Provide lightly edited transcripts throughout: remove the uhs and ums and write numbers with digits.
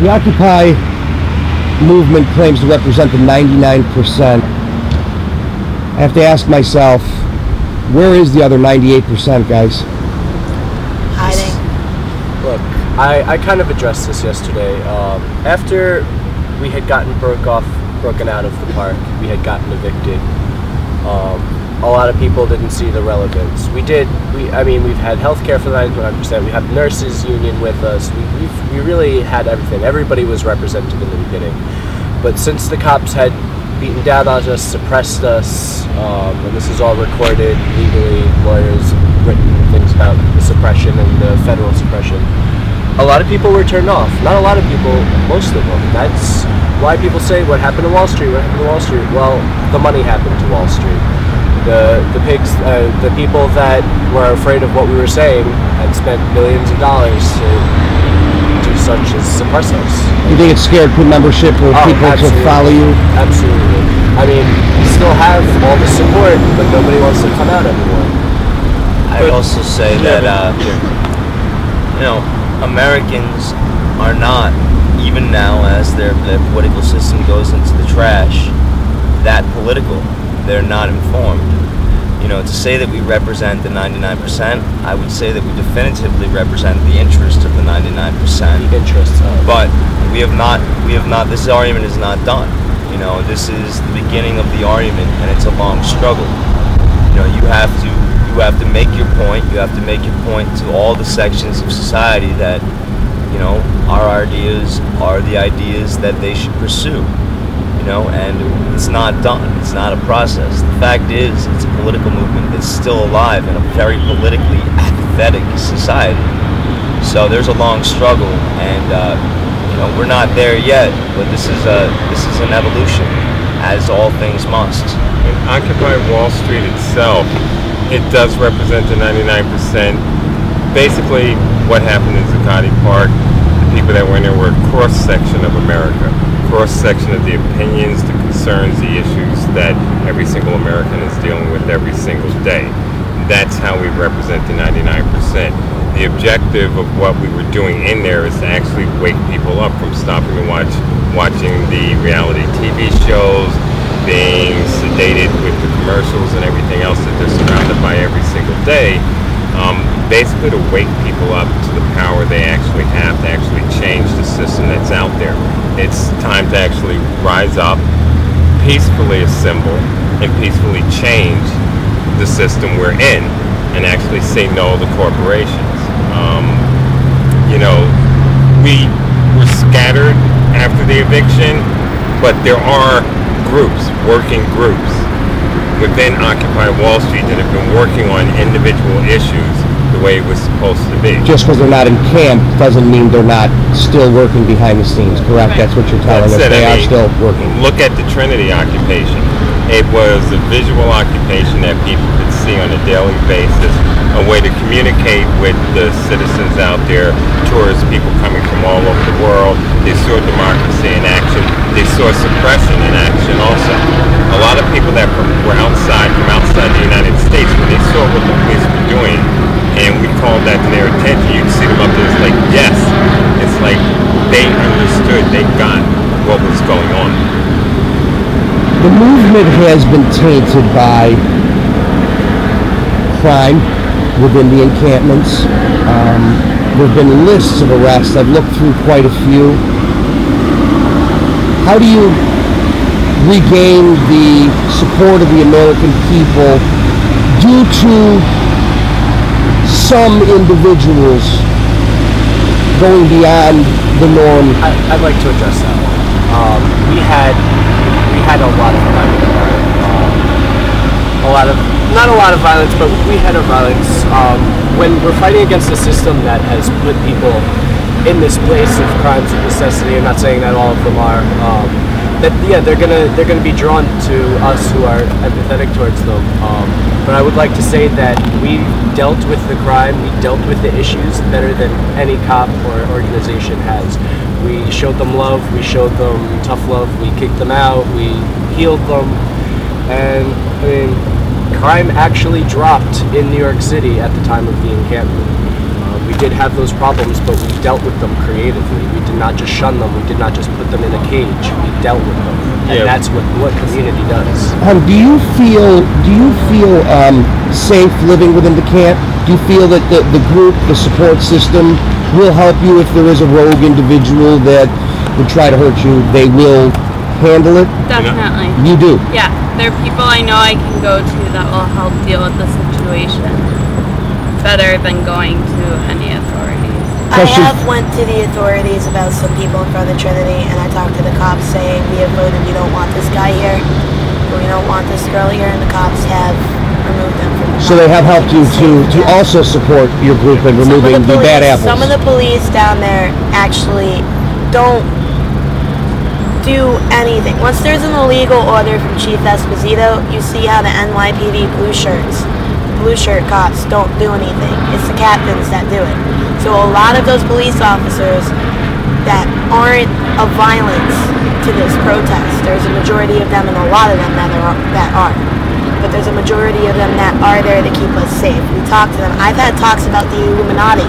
The Occupy movement claims to represent the 99%. I have to ask myself, where is the other 98%, guys? Hiding. Look, I kind of addressed this yesterday. After we had gotten broken out of the park, we had gotten evicted. A lot of people didn't see the relevance. We've had healthcare for the 99%. We have nurses union with us. We really had everything. Everybody was represented in the beginning. But since the cops had beaten down on us, suppressed us, and this is all recorded legally, lawyers written things about the suppression and the federal suppression, a lot of people were turned off. Not a lot of people, most of them. That's why people say, what happened to Wall Street? What happened to Wall Street? Well, the money happened to Wall Street. The pigs, the people that were afraid of what we were saying had spent millions of dollars to do such as suppress us. You think it scared good membership or people to follow you? Absolutely. I mean, we still have all the support, but nobody wants to come out anymore. I would also say that, Americans are not, even now as their political system goes into the trash, that political. They're not informed. To say that we represent the 99%, I would say that we definitively represent the interest of the 99%. The interests of. But we have not, this argument is not done. This is the beginning of the argument, and it's a long struggle. You have to make your point. You have to make your point to all the sections of society that, our ideas are the ideas that they should pursue. And it's not done. It's not a process. The fact is, it's a political movement that's still alive in a very politically apathetic society. So there's a long struggle, and we're not there yet. But this is an evolution, as all things must. And Occupy Wall Street itself, it does represent the 99%. Basically, what happened in Zuccotti Park, the people that were in there were a cross-section of America. Cross-section of the opinions, the concerns, the issues that every single American is dealing with every single day. That's how we represent the 99%. The objective of what we were doing in there is to actually wake people up from stopping to watching the reality TV shows, being sedated with the commercials and everything else that they're surrounded by every single day. Basically to wake people up to the power they actually have to actually change the system that's out there. It's time to actually rise up, peacefully assemble, and peacefully change the system we're in, and actually say no to corporations. We were scattered after the eviction, but there are groups, working groups, within Occupy Wall Street that have been working on individual issues the way it was supposed to be. Just because they're not in camp doesn't mean they're not still working behind the scenes, correct? That's what you're telling us. They are still working. Look at the Trinity occupation. It was a visual occupation that people could see on a daily basis, a way to communicate with the citizens out there, tourists, people coming from all over the world. They saw democracy in action. They saw suppression in action also. A lot of people that were outside the United States, when they saw what the police were doing, and we called that to their attention, you'd see them up there, it's like, yes, it's like they understood, they got what was going on. The movement has been tainted by crime within the encampments. There have been lists of arrests. I've looked through quite a few. How do you regain the support of the American people due to some individuals going beyond the norm? I'd like to address that one. We had a lot of not a lot of violence, but we had a violence. When we're fighting against a system that has put people in this place of crimes of necessity, I'm not saying that all of them are, they're gonna be drawn to us who are empathetic towards them. But I would like to say that we dealt with the crime, we dealt with the issues better than any cop or organization has. We showed them love, we showed them tough love, we kicked them out, we healed them, and I mean, crime actually dropped in New York City at the time of the encampment. We did have those problems, but we dealt with them creatively. We did not just shun them. We did not just put them in a cage. We dealt with them, and that's what community does. Do you feel safe living within the camp? Do you feel that the group, the support system, will help you if there is a rogue individual that would try to hurt you? They will handle it? Definitely. You do? Yeah. There are people I know I can go to that will help deal with the situation better than going to any authorities. I Question. have went to the authorities about some people in front of Trinity, and I talked to the cops saying we have voted we don't want this guy here, or we don't want this girl here, and the cops have removed them from the So they have helped you to Yeah. also support your group in removing the bad apples. Some of the police down there actually don't do anything. Once there's an illegal order from Chief Esposito, you see how the NYPD blue shirt cops don't do anything. It's the captains that do it. So a lot of those police officers that aren't of violence to this protest, there's a majority of them and a lot of them that are. But there's a majority of them that are there to keep us safe. We talk to them. I've had talks about the Illuminati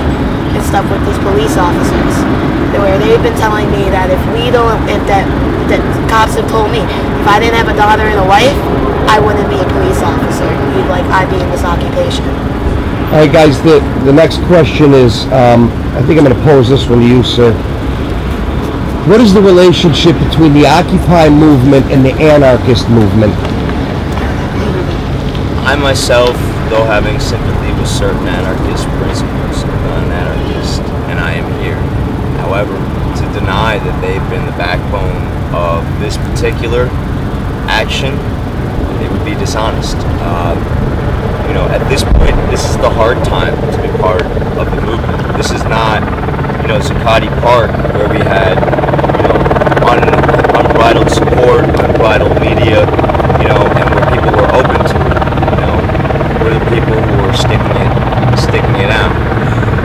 and stuff with these police officers, where they've been telling me that that cops have told me if I didn't have a daughter and a wife, I wouldn't be a police officer. I'd be in this occupation. All right, guys, the next question is, I think I'm going to pose this one to you, sir. What is the relationship between the Occupy movement and the anarchist movement? I myself, though having sympathy with certain anarchist principles, am not an anarchist, and I am here. However, to deny that they've been the backbone of this particular action, it would be dishonest. At this point, this is the hard time to be part of the movement. This is not, Zuccotti Park, where we had, unbridled support, unbridled media, and where people were open to it. We're the people who are sticking it out.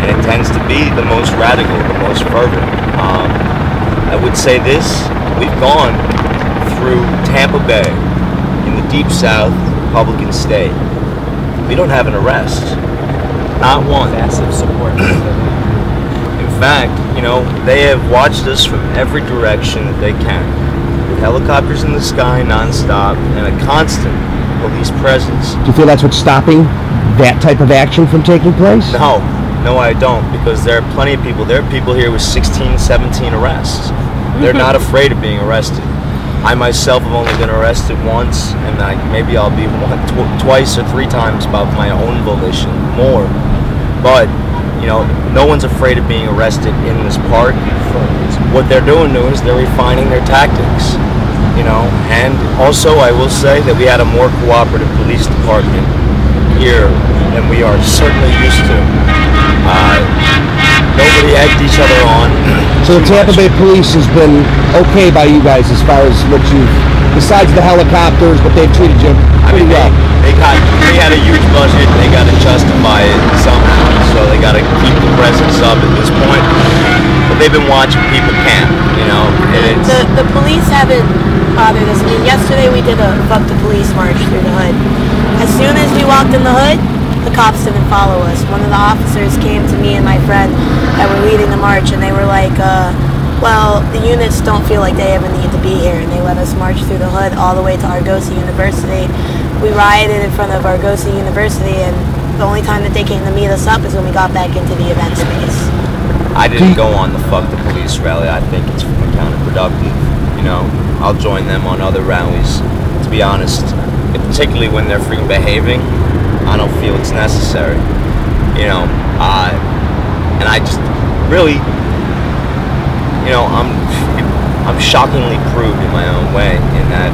And it tends to be the most radical, the most fervent. I would say this, we've gone through Tampa Bay in the Deep South, Republican state. We don't have an arrest. Not one. Massive support. In fact, they have watched us from every direction that they can. With helicopters in the sky nonstop and a constant police presence. Do you feel that's what's stopping that type of action from taking place? No, I don't, because there are plenty of people. There are people here with 16, 17 arrests. They're not afraid of being arrested. I myself have only been arrested once, and maybe I'll be twice or three times by my own volition, more. But, no one's afraid of being arrested in this park. What they're doing is they're refining their tactics, And also, I will say that we had a more cooperative police department here than we are certainly used to. Nobody egged each other on. So the Tampa Bay Police has been okay by you guys as far as what you've, besides the helicopters, but they've treated you pretty well. They had a huge budget. They got to justify it somehow, so they got to keep the presence up at this point. But they've been watching people camp, And The police haven't bothered us. Yesterday we did a fuck the police march through the hood. As soon as we walked in the hood, the cops didn't follow us. One of the officers came to me and my friend that were leading the march, and they were like, well, the units don't feel like they ever need to be here, and they let us march through the hood all the way to Argosy University. We rioted in front of Argosy University, and the only time that they came to meet us up is when we got back into the event space. I didn't go on the fuck the police rally. I think it's counterproductive. I'll join them on other rallies. To be honest, particularly when they're freaking behaving, I don't feel it's necessary. And I just really, I'm shockingly proved in my own way in that,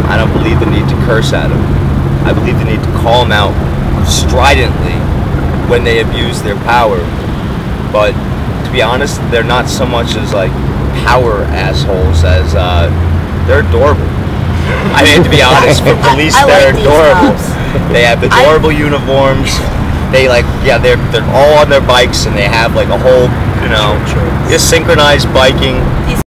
I don't believe the need to curse at them. I believe the need to call them out stridently when they abuse their power. But to be honest, they're not so much as like power assholes as they're adorable. I mean, to be honest, for police, they're adorable. They have adorable uniforms. They they're all on their bikes, and they have like a whole, synchronized biking.